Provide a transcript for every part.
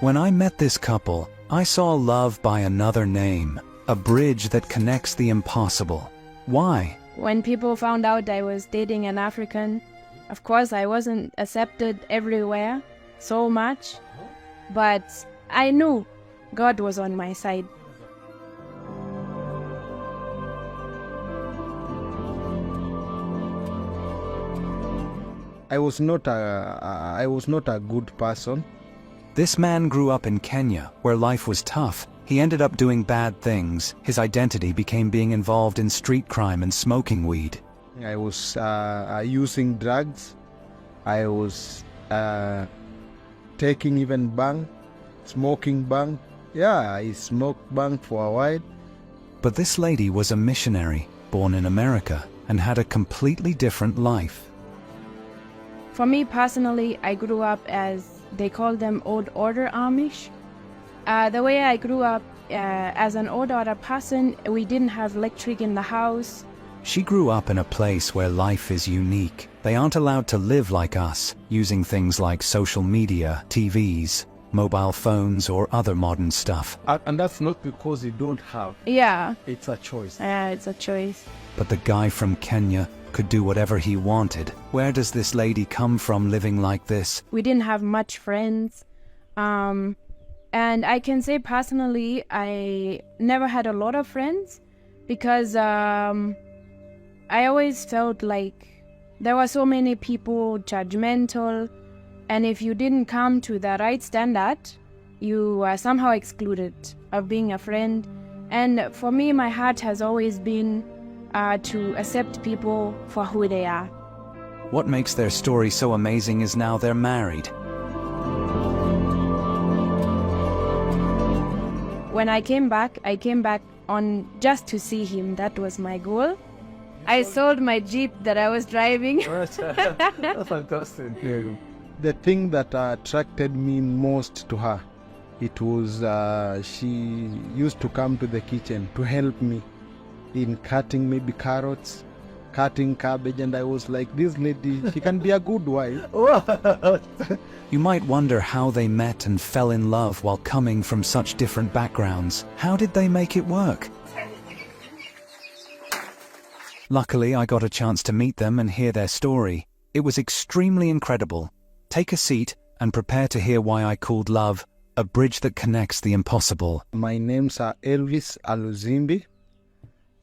When I met this couple, I saw love by another name, a bridge that connects the impossible. Why? When people found out I was dating an African, of course I wasn't accepted everywhere so much, but I knew God was on my side. I was not a good person. This man grew up in Kenya, where life was tough. He ended up doing bad things. His identity became being involved in street crime and smoking weed. I was using drugs. I was taking even bang, smoking bang. Yeah, I smoked bang for a while. But this lady was a missionary, born in America, and had a completely different life. For me personally, I grew up as, they call them old order Amish. The way I grew up as an old order person, we didn't have electric in the house. She grew up in a place where life is unique. They aren't allowed to live like us, using things like social media, TVs, mobile phones, or other modern stuff. And that's not because you don't have. Yeah. It's a choice. It's a choice. But the guy from Kenya could do whatever he wanted. Where does this lady come from living like this? We didn't have much friends. And I can say personally, I never had a lot of friends because I always felt like there were so many people judgmental, and if you didn't come to the right standard, you were somehow excluded of being a friend. And for me, my heart has always been to accept people for who they are. What makes their story so amazing is now they're married. When I came back on just to see him. That was my goal. I sold my Jeep that I was driving. That's fantastic. Yeah. The thing that attracted me most to her, it was she used to come to the kitchen to help me in cutting maybe carrots, cutting cabbage, and I was like, this lady, she can be a good wife. You might wonder how they met and fell in love while coming from such different backgrounds. How did they make it work? Luckily, I got a chance to meet them and hear their story. It was extremely incredible. Take a seat and prepare to hear why I called love a bridge that connects the impossible. My name's Elvis Aluzimbi,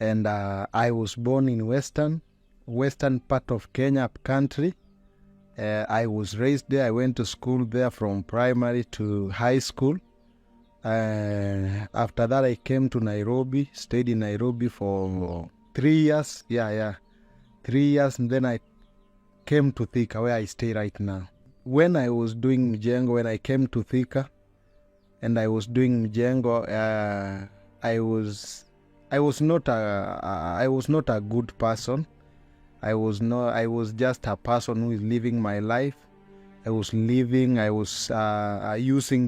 and I was born in western part of Kenya country. I was raised there. I went to school there from primary to high school. After that, I came to Nairobi, stayed in Nairobi for 3 years. 3 years, and then I came to Thika, where I stay right now. When I was doing Mjengo, when I came to Thika, and I was doing Mjengo, I was not a good person. I was just a person who is living my life. I was using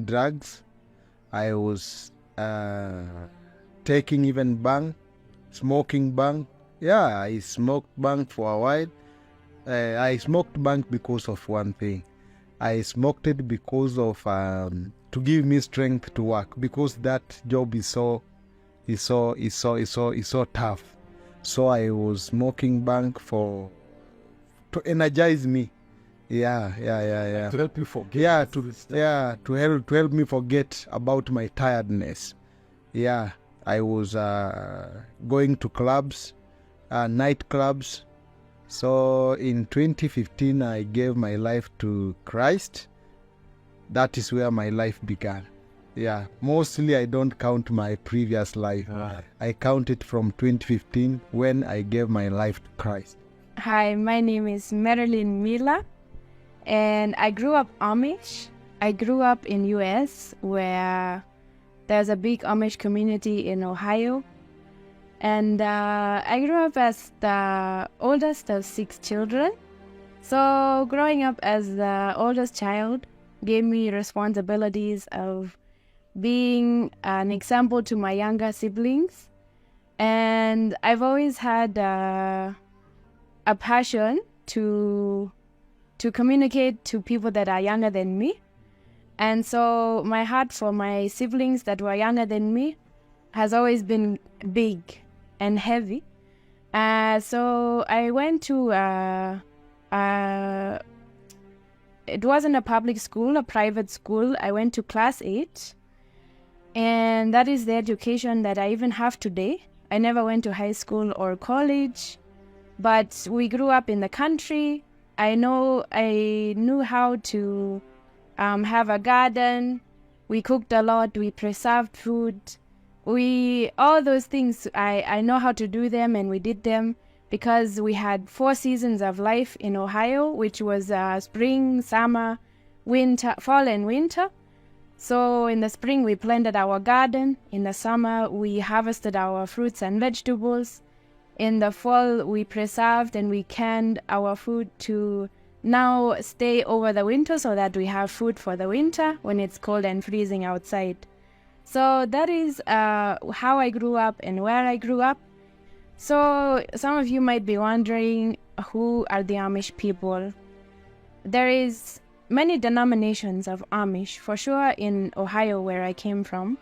drugs. I was taking even bang, smoking bang. Yeah, I smoked bang for a while. I smoked bang because of one thing. I smoked it because of to give me strength to work, because that job is so tough. So I was smoking bang to energize me. Yeah. To help you forget. To help me forget about my tiredness. Yeah, I was going to clubs, nightclubs. So in 2015, I gave my life to Christ. That is where my life began. Yeah, mostly I don't count my previous life. I count it from 2015 when I gave my life to Christ. Hi, my name is Marilyn Miller, and I grew up Amish. I grew up in US, where there's a big Amish community in Ohio. And I grew up as the oldest of 6 children. So growing up as the oldest child gave me responsibilities of being an example to my younger siblings. And I've always had a passion to communicate to people that are younger than me. And so my heart for my siblings that were younger than me has always been big and heavy. So I went to, it wasn't a public school, a private school. I went to class 8. And that is the education that I even have today. I never went to high school or college, but we grew up in the country. I knew how to have a garden. We cooked a lot. We preserved food. All those things, I know how to do them, and we did them because we had 4 seasons of life in Ohio, which was spring, summer, winter, fall and winter. So in the spring, we planted our garden. In the summer, we harvested our fruits and vegetables. In the fall, we preserved and we canned our food to now stay over the winter so that we have food for the winter when it's cold and freezing outside. So that is how I grew up and where I grew up. So some of you might be wondering, who are the Amish people? There is many denominations of Amish, for sure, in Ohio, where I came from.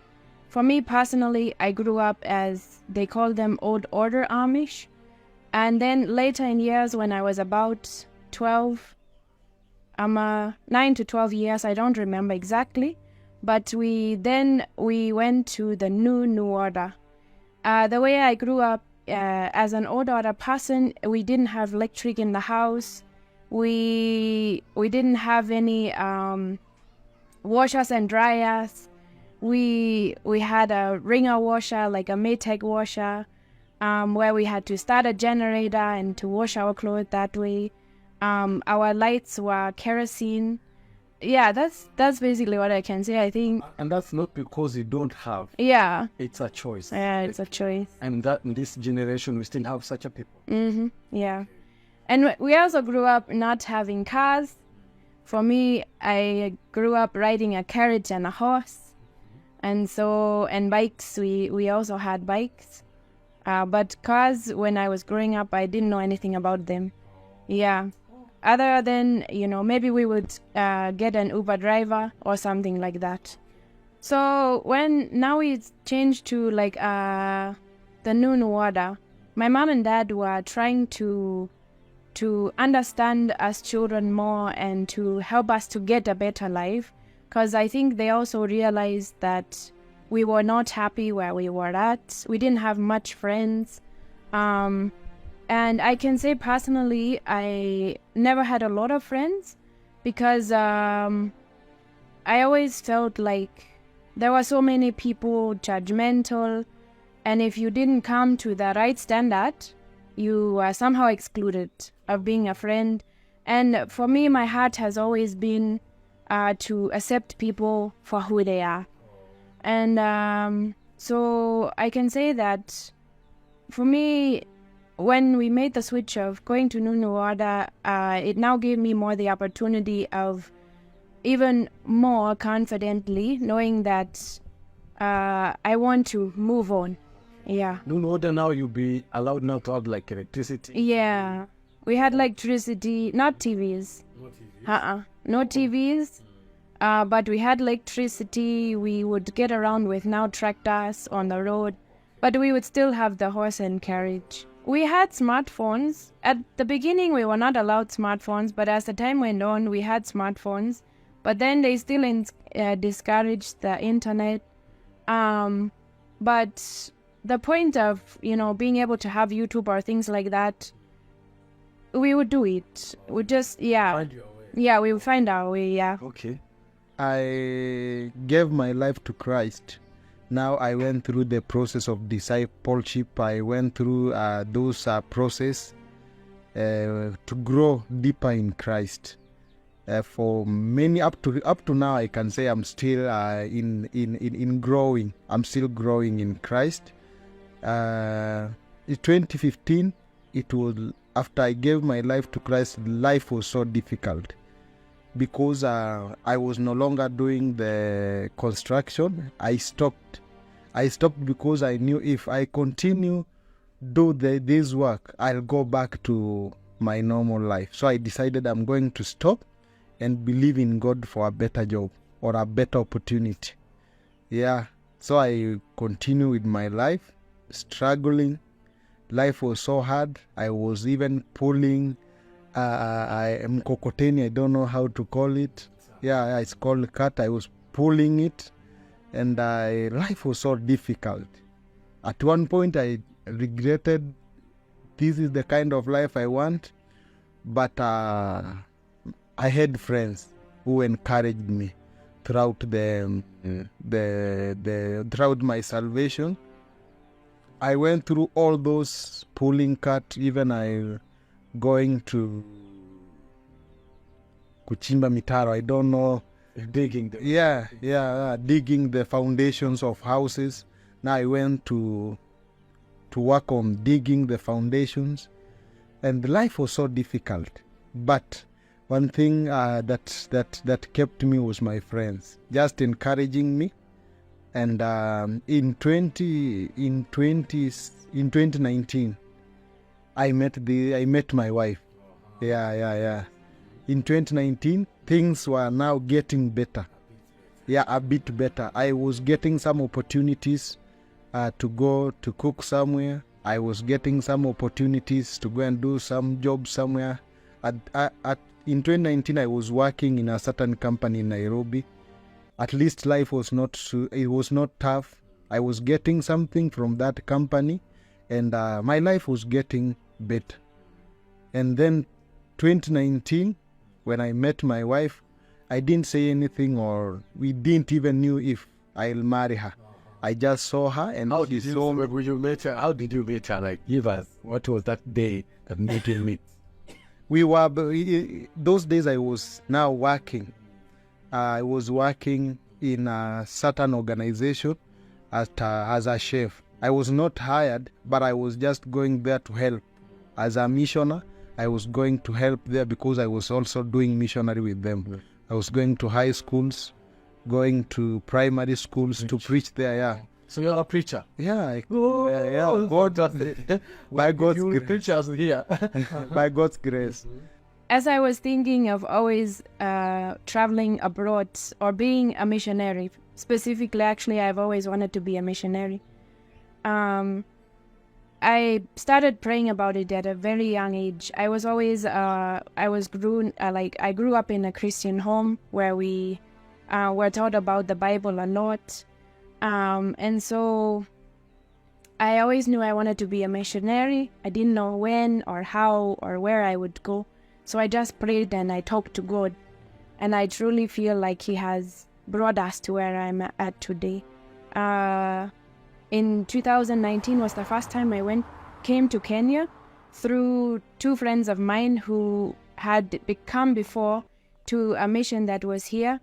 For me personally, I grew up as, they call them Old Order Amish. And then later in years, when I was about 12, 9 to 12 years, I don't remember exactly. But we went to the New Order. The way I grew up as an Old Order person, we didn't have electric in the house. We didn't have any washers and dryers. We had a wringer washer, like a Maytag washer, where we had to start a generator and to wash our clothes that way. Our lights were kerosene. Yeah, that's basically what I can say, I think. And that's not because you don't have. Yeah. It's a choice. Yeah, it's a choice. And that in this generation, we still have such a people. Mm-hmm. Yeah. And we also grew up not having cars. For me, I grew up riding a carriage and a horse. And bikes, we also had bikes. But cars, when I was growing up, I didn't know anything about them. Yeah. Other than, maybe we would get an Uber driver or something like that. So now it's changed to like the New Order. My mom and dad were trying to understand us children more and to help us to get a better life. Because I think they also realized that we were not happy where we were at. We didn't have much friends. And I can say personally, I never had a lot of friends because I always felt like there were so many people judgmental. And if you didn't come to the right standard, you were somehow excluded of being a friend. And for me, my heart has always been to accept people for who they are. And so I can say that for me, when we made the switch of going to New Order, it now gave me more the opportunity of even more confidently knowing that I want to move on. Yeah. New Order now, you'll be allowed now to have like electricity. Yeah. We had electricity, not TVs. No TVs. But we had electricity. We would get around with now tractors on the road. But we would still have the horse and carriage. We had smartphones. At the beginning, we were not allowed smartphones. But as the time went on, we had smartphones. But then they still discouraged the internet. But the point of, being able to have YouTube or things like that, we would do it. We just, Find your way. Yeah, we would find our way, yeah. Okay. I gave my life to Christ. Now I went through the process of discipleship. I went through those process to grow deeper in Christ. For many up to now, I can say I'm still in growing. I'm still growing in Christ. In 2015, it was after I gave my life to Christ. Life was so difficult because I was no longer doing the construction. I stopped because I knew if I continue do this work, I'll go back to my normal life. So I decided I'm going to stop and believe in God for a better job. or a better opportunity. Yeah, so I continue with my life, struggling. Life was so hard. I was even pulling I am mkokoteni, I don't know how to call it. Yeah, it's called cut. I was pulling it, and life was so difficult. At one point, I regretted this is the kind of life I want, but I had friends who encouraged me throughout throughout my salvation. I went through all those pulling cut, even I going to kuchimba mitaro. I don't know. Digging them. Digging the foundations of houses. Now I went to work on digging the foundations, and life was so difficult. But one thing that kept me was my friends, just encouraging me. And in 2019, I met my wife. Yeah. In 2019, things were now getting better. Yeah, a bit better. I was getting some opportunities to go to cook somewhere. I was getting some opportunities to go and do some job somewhere. In 2019, I was working in a certain company in Nairobi. At least life was not tough. I was getting something from that company, and my life was getting better. And then 2019, when I met my wife, I didn't say anything, or we didn't even knew if I'll marry her. I just saw her, and How did you meet her? How did you meet her? Like, give us, what was that day that made you meet? We were, those days I was now working. I was working in a certain organization as a chef. I was not hired, but I was just going there to help. As a missioner, I was going to help there because I was also doing missionary with them. Yeah. I was going to high schools, going to primary schools to preach there, yeah. So you're a preacher? Yeah, God, by God's you grace. preachers here. By God's grace. As I was thinking of always traveling abroad or being a missionary, specifically, actually, I've always wanted to be a missionary. I started praying about it at a very young age. I was always, I grew up in a Christian home where we were taught about the Bible a lot. And so I always knew I wanted to be a missionary. I didn't know when or how or where I would go. So I just prayed and I talked to God. And I truly feel like He has brought us to where I'm at today. In 2019 was the first time I came to Kenya through two friends of mine who had come before to a mission that was here.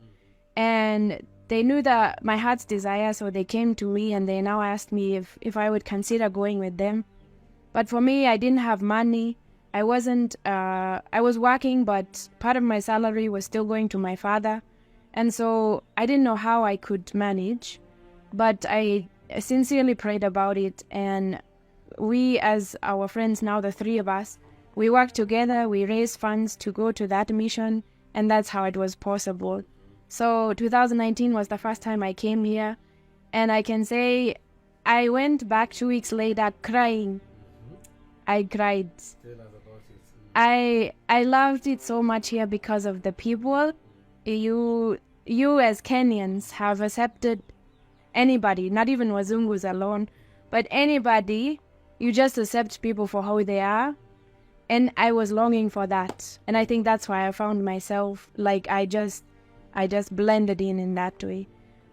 And they knew that my heart's desire, so they came to me and they now asked me if I would consider going with them. But for me, I didn't have money. I was working, but part of my salary was still going to my father. And so I didn't know how I could manage, but I sincerely prayed about it. And we, as our friends now, the three of us, we worked together, we raised funds to go to that mission, and that's how it was possible. So 2019 was the first time I came here, and I can say I went back 2 weeks later crying. I cried. I loved it so much here because of the people. You as Kenyans have accepted anybody, not even Wazungus alone, but anybody. You just accept people for how they are. And I was longing for that. And I think that's why I found myself, like, I just blended in that way.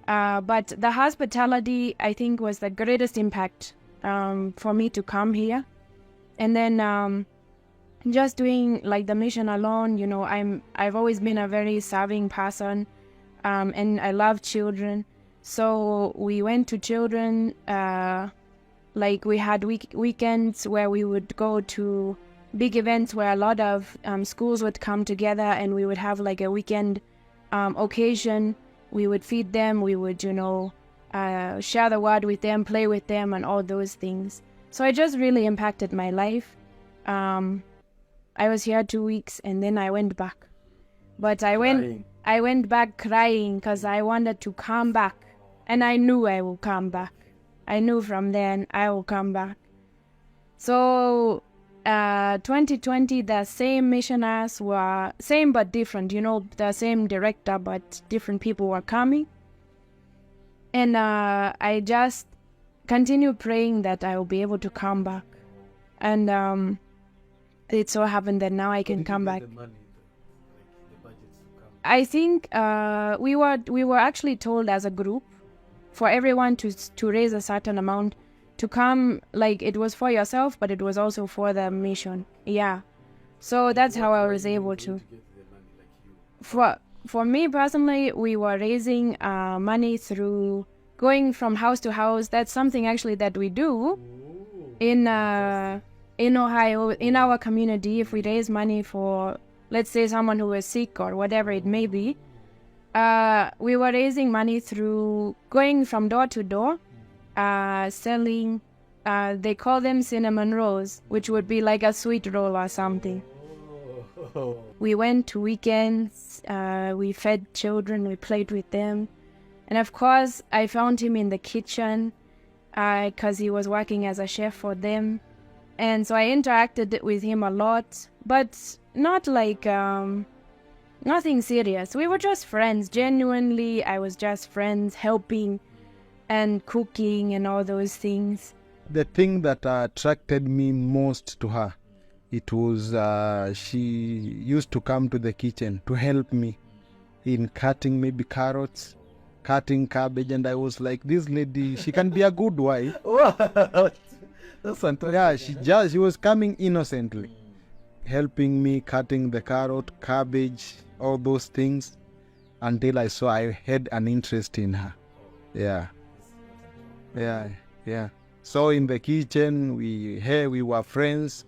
But the hospitality, I think, was the greatest impact for me to come here. And then just doing like the mission alone, you know, I've always been a very serving person, and I love children. So we went to children, like we had weekends where we would go to big events where a lot of schools would come together, and we would have like a weekend occasion. We would feed them, we would, you know, share the word with them, play with them, and all those things. So it just really impacted my life. I was here 2 weeks and then I went back. But I I went back crying because I wanted to come back. And I knew I will come back. I knew from then I will come back. So 2020, the same missionaries were, same but different, the same director but different people were coming. And I just continued praying that I will be able to come back. And it so happened that now I can come back. I think we were actually told as a group for everyone to raise a certain amount to come, like it was for yourself, but it was also for the mission. Yeah. So that's how I was able to. For me personally, we were raising money through going from house to house. That's something actually that we do in Ohio, in our community. If we raise money for, let's say, someone who is sick or whatever it may be, we were raising money through going from door to door, selling, they call them cinnamon rolls, which would be like a sweet roll or something. We went to weekends, we fed children, we played with them. And of course, I found him in the kitchen because he was working as a chef for them. And so I interacted with him a lot, but not like nothing serious. We were just friends. Genuinely, I was just friends, helping and cooking and all those things. The thing that attracted me most to her, it was she used to come to the kitchen to help me in cutting maybe carrots, cutting cabbage, and I was like, this lady, she can be a good wife. That's fantastic. Yeah, she was coming innocently, helping me cutting the carrot, cabbage, all those things, until I saw I had an interest in her. Yeah. So in the kitchen, we were friends,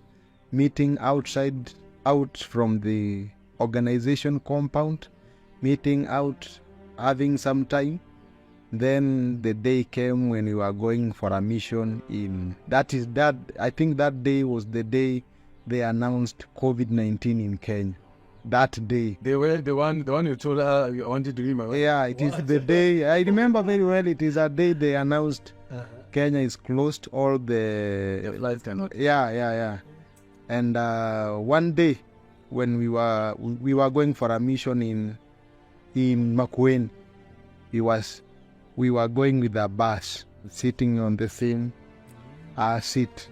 meeting out from the organization compound, meeting out, having some time. Then the day came when we were going for a mission I think that day was the day they announced COVID-19 in Kenya. That day. They were the one you told her you wanted to remember. Yeah, it is the day. I remember very well. It is a day they announced Kenya is closed. All the flights cannot. Yeah. And one day when we were going for a mission in Makueni, we were going with a bus, sitting on the same seat.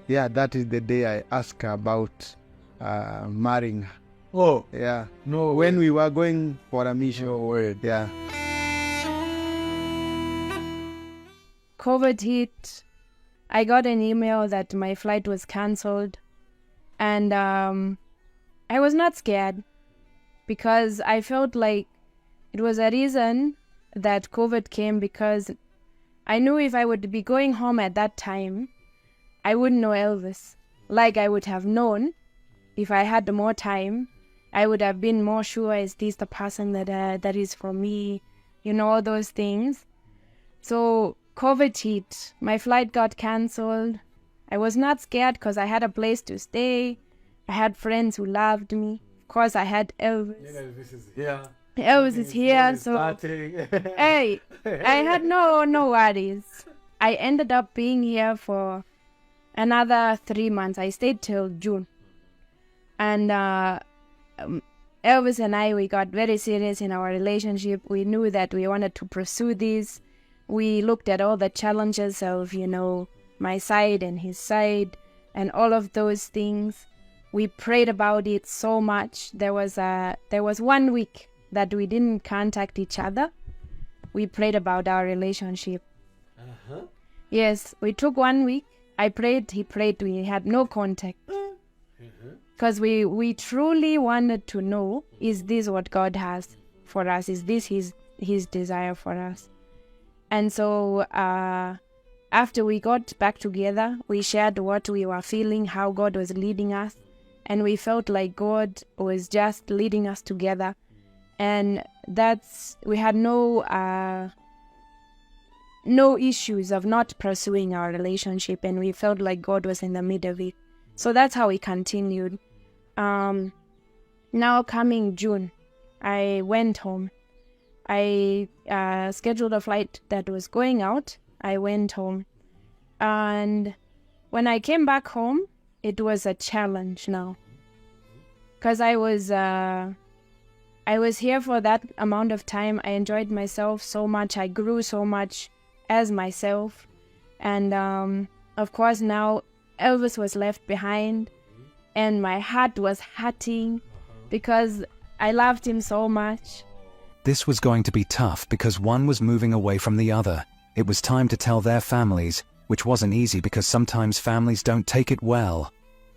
Yeah, that is the day I asked her about marrying her. Oh, yeah. No. When we were going for a mission. No way. Yeah. COVID hit. I got an email that my flight was cancelled. And I was not scared because I felt like it was a reason that COVID came, because I knew if I would be going home at that time, I wouldn't know Elvis. Like I would have known if I had more time. I would have been more sure, is this the person that is for me? All those things. So COVID hit. My flight got cancelled. I was not scared because I had a place to stay. I had friends who loved me. Of course, I had Elvis. Elvis is here. Elvis is here, so hey, I had no worries. I ended up being here for another 3 months. I stayed till June. And Elvis and I, we got very serious in our relationship. We knew that we wanted to pursue this. We looked at all the challenges of, my side and his side and all of those things. We prayed about it so much. There was 1 week that we didn't contact each other. We prayed about our relationship. Yes, we took 1 week. I prayed, he prayed, we had no contact. Because we truly wanted to know, is this what God has for us? Is this his desire for us? And so after we got back together, we shared what we were feeling, how God was leading us. And we felt like God was just leading us together. And we had no issues of not pursuing our relationship, and we felt like God was in the middle of it. So that's how we continued. Now coming June, I went home. I scheduled a flight that was going out. I went home. And when I came back home, it was a challenge now. Because I was here for that amount of time. I enjoyed myself so much. I grew so much as myself. And of course now Elvis was left behind. And my heart was hurting because I loved him so much. This was going to be tough because one was moving away from the other. It was time to tell their families, which wasn't easy because sometimes families don't take it well.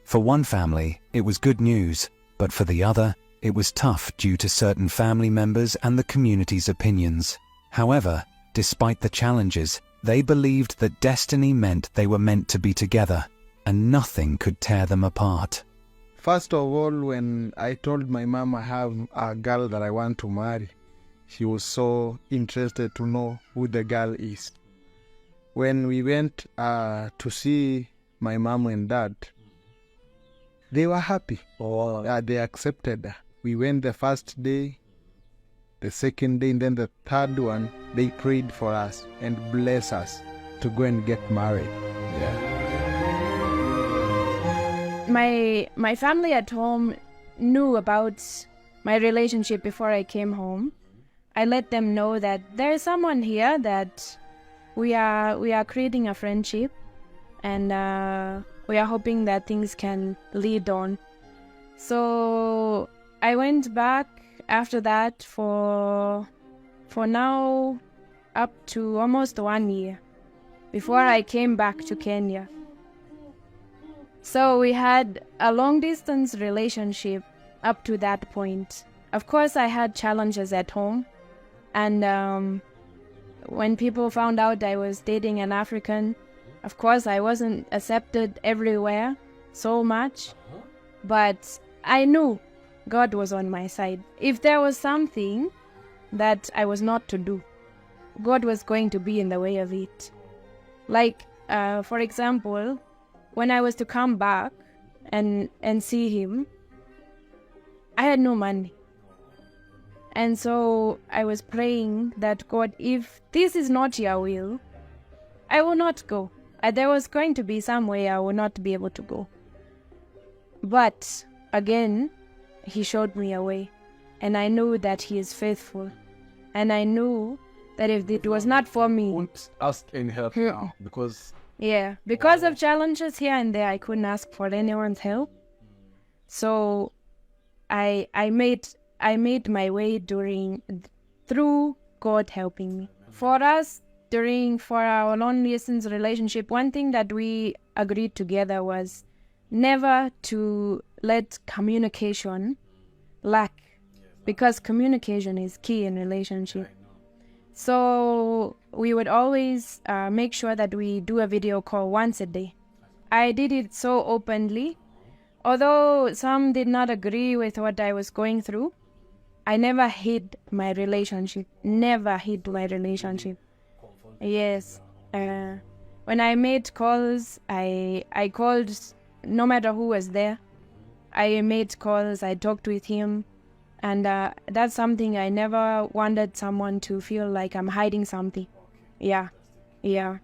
For one family, it was good news, but for the other, it was tough due to certain family members and the community's opinions. However, despite the challenges, they believed that destiny meant they were meant to be together, and nothing could tear them apart. First of all, when I told my mom I have a girl that I want to marry, she was so interested to know who the girl is. When we went to see my mom and dad, they were happy. They accepted her. We went the first day, the second day, and then the third one, they prayed for us and blessed us to go and get married. My family at home knew about my relationship before I came home. I let them know that there is someone here that we are creating a friendship, and we are hoping that things can lead on. So I went back after that for now up to almost 1 year before I came back to Kenya. So we had a long distance relationship up to that point. Of course, I had challenges at home. And when people found out I was dating an African, of course, I wasn't accepted everywhere so much. But I knew God was on my side. If there was something that I was not to do, God was going to be in the way of it. Like, for example, when I was to come back and see him, I had no money. And so I was praying that, God, if this is not your will, I will not go. There was going to be some way I will not be able to go. But again, he showed me a way. And I knew that he is faithful. And I knew that if it was not for me... Won't ask any help now because... Yeah, because of challenges here and there, I couldn't ask for anyone's help. So I made my way through God helping me. For us, for our long distance relationship, one thing that we agreed together was never to let communication lack, because communication is key in relationship. So we would always make sure that we do a video call once a day. I did it so openly. Although some did not agree with what I was going through, I never hid my relationship. Never hid my relationship. Yes. When I made calls, I called no matter who was there. I made calls, I talked with him. And that's something I never wanted someone to feel like I'm hiding something. Yeah. A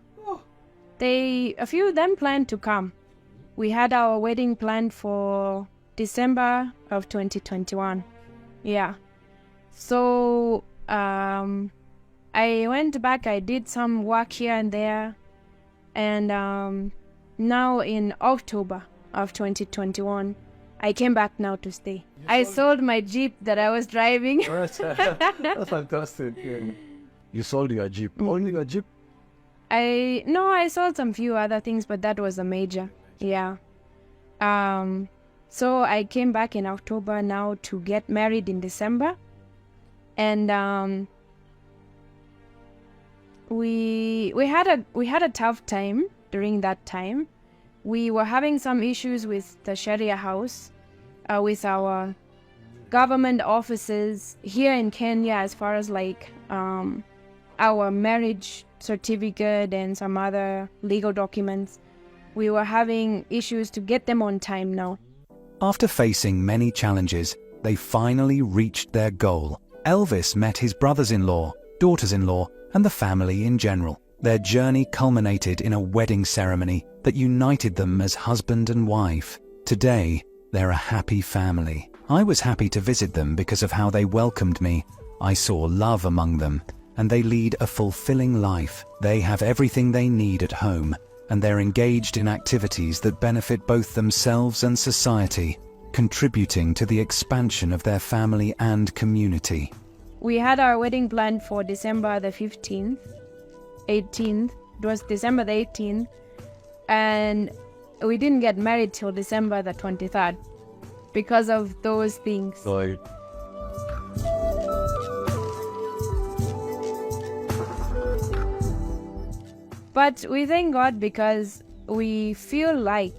few of them planned to come. We had our wedding planned for December of 2021. Yeah. So I went back, I did some work here and there. And now in October of 2021, I came back now to stay. I sold my Jeep that I was driving. That's fantastic. Yeah. You sold your Jeep. Only your Jeep? I sold some few other things, but that was a major. Yeah. So I came back in October now to get married in December. And we had a tough time during that time. We were having some issues with the Sharia house, with our government offices here in Kenya, as far as like our marriage certificate and some other legal documents. We were having issues to get them on time now. After facing many challenges, they finally reached their goal. Elvis met his brothers-in-law, daughters-in-law, and the family in general. Their journey culminated in a wedding ceremony that united them as husband and wife. Today, they're a happy family. I was happy to visit them because of how they welcomed me. I saw love among them, and they lead a fulfilling life. They have everything they need at home, and they're engaged in activities that benefit both themselves and society, contributing to the expansion of their family and community. We had our wedding planned for December the 15th, 18th. It was December the 18th, and we didn't get married till December the 23rd because of those things. So But we thank God because we feel like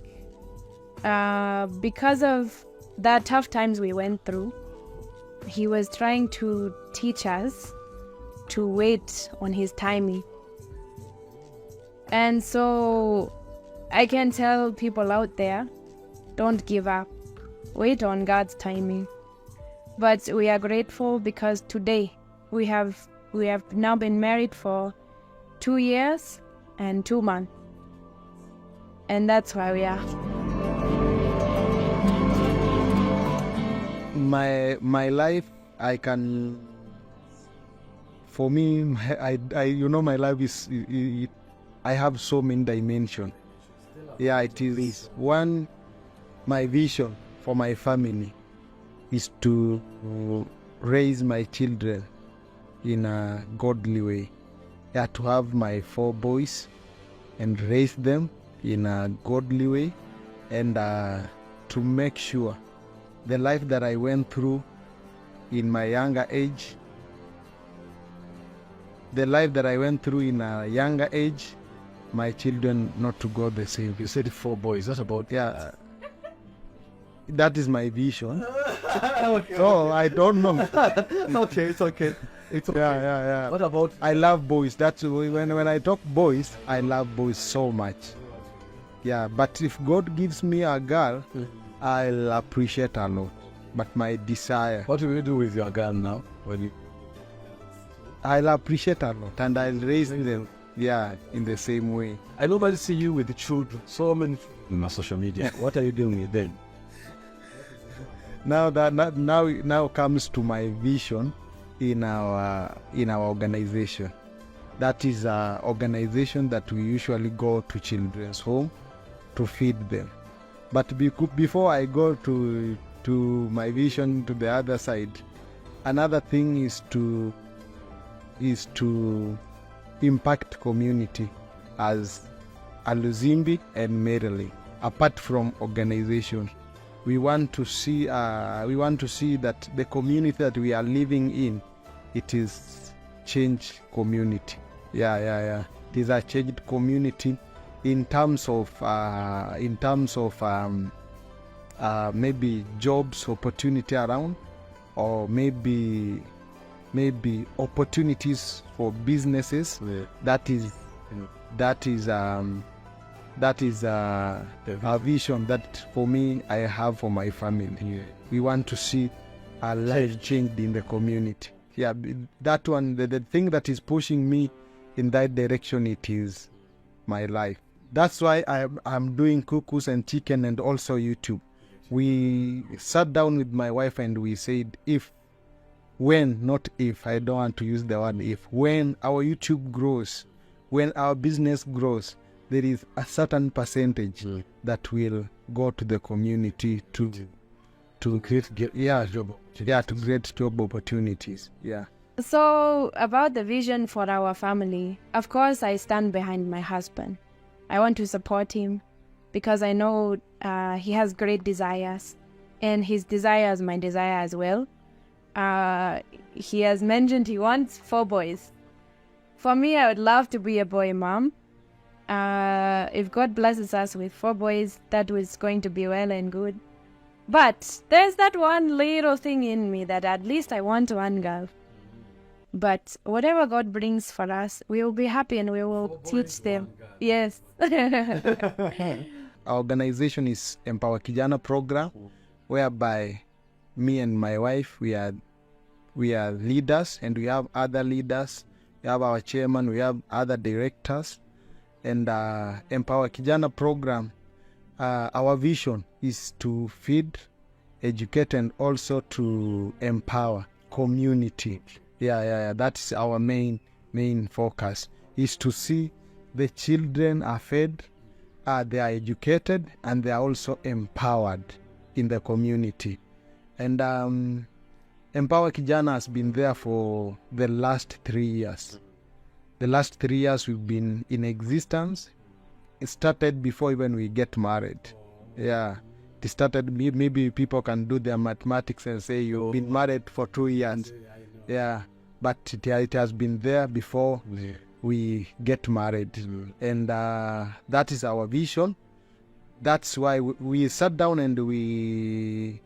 because of the tough times we went through, He was trying to teach us to wait on His timing. And so I can tell people out there, don't give up. Wait on God's timing. But we are grateful because today we have now been married for 2 years and 2 months. And that's why we are. My life, I can, for me, my life is, I have so many dimensions. Yeah, it is. One, my vision for my family is to raise my children in a godly way. Yeah, to have my 4 boys and raise them in a godly way, and to make sure the life that I went through in my younger age, my children not to go the same. you said 4 boys. That's about Yeah, that is my vision. okay. So I don't know. Okay, it's okay. It's okay. Yeah. What about I love boys. That's when I talk boys, I love boys so much. Yeah, but if God gives me a girl, I'll appreciate a lot. But my desire, what will you do with your girl now? When you I'll appreciate a lot, and I'll raise them, in the same way. I normally see you with the children, so many on my social media. What are you doing with them? Now comes to my vision in our organization. That is an organization that we usually go to children's home to feed them. But before I go to my vision to the other side, another thing is to impact community as Aluzimbi and Maryland. Apart from organization, we want to see that the community that we are living in, it is changed community. Yeah. It is a changed community in terms of maybe jobs opportunity around, or maybe opportunities for businesses. Yeah. That is a vision that for me I have for my family. Yeah. We want to see a life changed in the community. Yeah, that one, the thing that is pushing me in that direction, it is my life. That's why I'm doing Cuckoos and Chicken and also YouTube. We sat down with my wife and we said, not if, I don't want to use the word if, when our YouTube grows, when our business grows, there is a certain percentage that will go to the community to create job opportunities. to create job opportunities. Yeah. So about the vision for our family, of course I stand behind my husband. I want to support him because I know he has great desires, and his desire is my desire as well. He has mentioned he wants 4 boys. For me, I would love to be a boy mom. If God blesses us with 4 boys, that was going to be well and good. But there's that one little thing in me that at least I want 1 girl. But whatever God brings for us, we will be happy and we will teach them. Yes. Our organization is Empower Kijana program, whereby me and my wife, we are leaders, and we have other leaders. We have our chairman, we have other directors, and Empower Kijana program. Our vision is to feed, educate, and also to empower community. Yeah. That's our main focus, is to see the children are fed, they are educated, and they are also empowered in the community. And Empower Kijana has been there for the last 3 years. The last 3 years we've been in existence. It started before even we get married. Yeah. It started, maybe people can do their mathematics and say you've been married for 2 years. Yeah. But it has been there before we get married. And that is our vision. That's why we sat down and we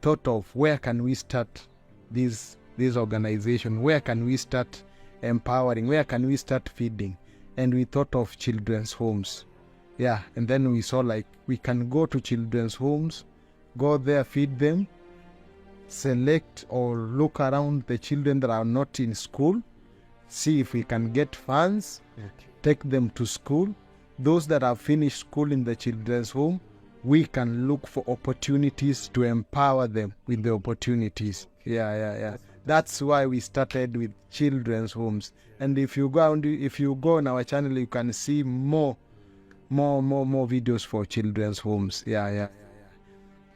thought of where can we start this organization, where can we start empowering, where can we start feeding. And we thought of children's homes. Yeah, and then we saw like we can go to children's homes, go there, feed them, select or look around the children that are not in school, see if we can get funds, take them to school. Those that have finished school in the children's home, we can look for opportunities to empower them with the opportunities. Yeah. That's why we started with children's homes. And if you go on our channel, you can see more videos for children's homes. Yeah.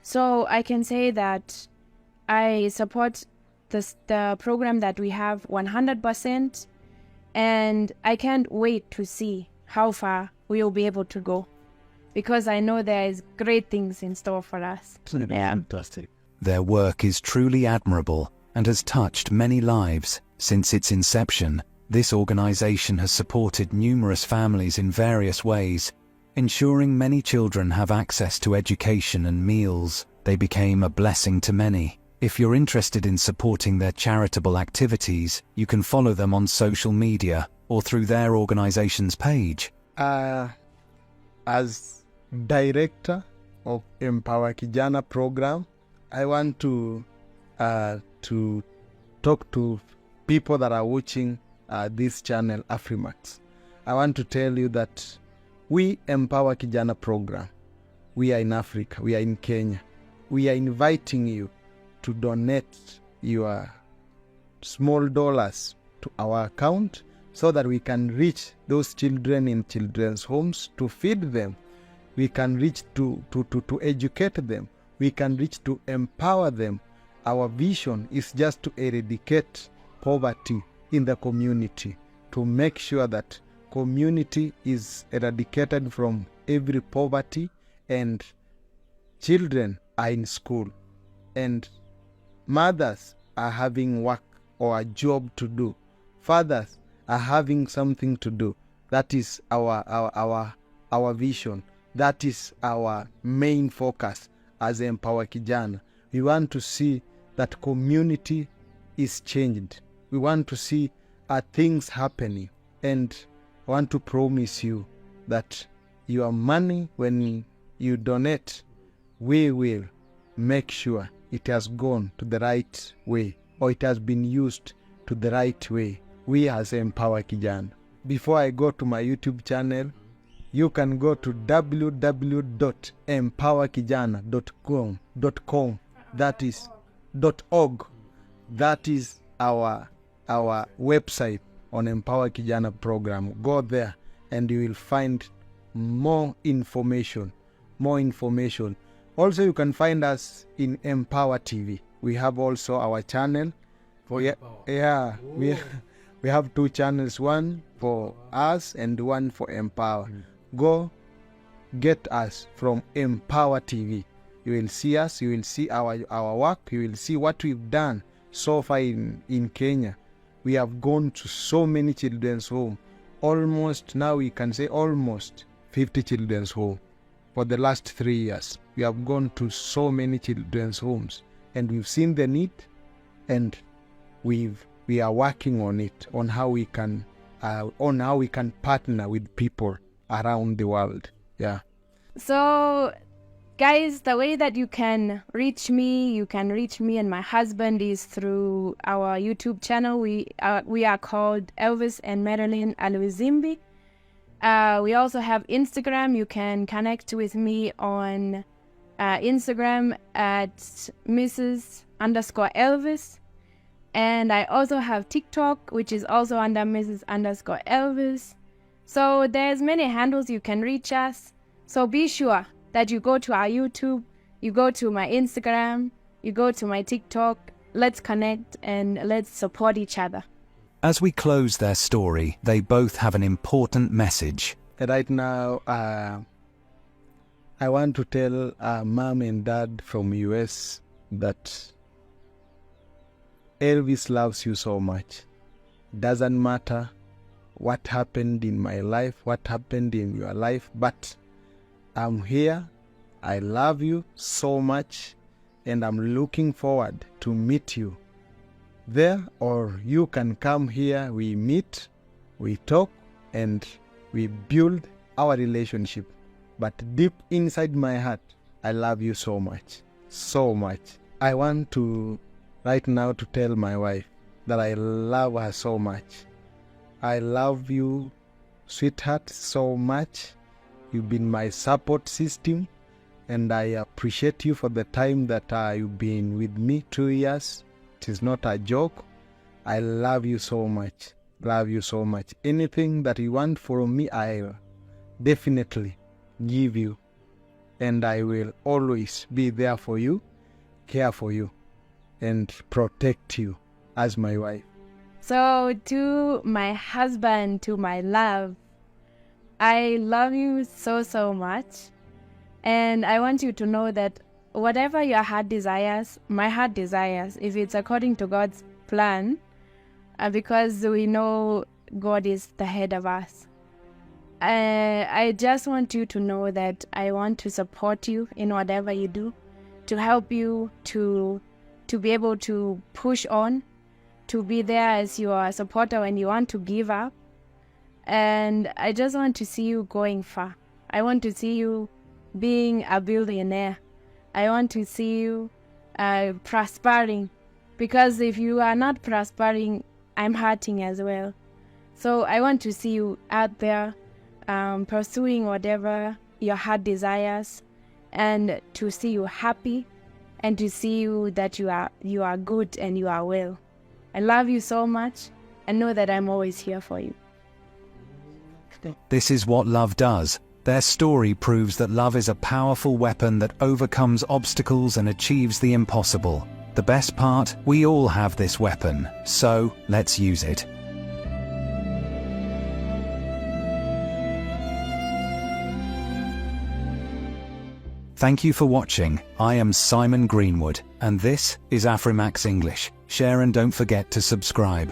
So I can say that I support the program that we have 100%, and I can't wait to see how far we will be able to go, because I know there is great things in store for us. Yeah. Fantastic. Their work is truly admirable and has touched many lives. Since its inception, this organization has supported numerous families in various ways, ensuring many children have access to education and meals. They became a blessing to many. If you're interested in supporting their charitable activities, you can follow them on social media or through their organization's page. As director of Empower Kijana program, I want to talk to people that are watching this channel, Afrimax. I want to tell you that we Empower Kijana program, we are in Africa, we are in Kenya. We are inviting you to donate your small dollars to our account so that we can reach those children in children's homes, to feed them. We can reach to educate them. We can reach to empower them. Our vision is just to eradicate poverty in the community, to make sure that community is eradicated from every poverty, and children are in school, and mothers are having work or a job to do. Fathers are having something to do. That is our vision. That is our main focus as Empower Kijana. We want to see that community is changed. We want to see things happening, and I want to promise you that your money, when you donate, we will make sure it has gone to the right way, or it has been used to the right way. We as Empower Kijana. Before I go to my YouTube channel, you can go to www.empowerkijana.com. That is .org. That is our website on Empower Kijana program. Go there and you will find more information. Also, you can find us in Empower TV. We have also our channel. We have 2 channels, one for us and one for Empower. Go get us from Empower TV. You will see us, you will see our work, you will see what we've done so far in Kenya. We have gone to so many children's homes. Almost, now we can say almost 50 children's homes. For the last 3 years, we have gone to so many children's homes, and we've seen the need, and we are working on it, on how we can partner with people around the world. Yeah. So Guys, the way that you can reach me and my husband is through our YouTube channel. We are called Elvis and Marilyn Aluizimbi. We also have Instagram. You can connect with me on Instagram at Mrs_Elvis. And I also have TikTok, which is also under Mrs_Elvis. So there's many handles you can reach us. So be sure that you go to our YouTube, you go to my Instagram, you go to my TikTok. Let's connect and let's support each other. As we close their story, they both have an important message. Right now, I want to tell mom and dad from US that Elvis loves you so much. Doesn't matter what happened in my life, what happened in your life, but I'm here. I love you so much, and I'm looking forward to meet you there, or you can come here. We meet, we talk, and we build our relationship. But deep inside my heart, I love you so much, so much. I want to right now to tell my wife that I love her so much. I love you, sweetheart, so much. You've been my support system, and I appreciate you for the time that you've been with me, 2 years. It is not a joke. I love you so much. Love you so much. Anything that you want from me, I'll definitely give you. And I will always be there for you, care for you, and protect you as my wife. So to my husband, to my love, I love you so, so much. And I want you to know that whatever your heart desires, my heart desires, if it's according to God's plan, because we know God is the head of us. I just want you to know that I want to support you in whatever you do, to help you to be able to push on, to be there as your supporter when you want to give up. And I just want to see you going far. I want to see you being a billionaire. I want to see you prospering, because if you are not prospering, I'm hurting as well. So I want to see you out there pursuing whatever your heart desires, and to see you happy, and to see you that you are good and you are well. I love you so much, and know that I'm always here for you. This is what love does. Their story proves that love is a powerful weapon that overcomes obstacles and achieves the impossible. The best part, we all have this weapon, so let's use it. Thank you for watching. I am Simon Greenwood, and this is Afrimax English. Share and don't forget to subscribe.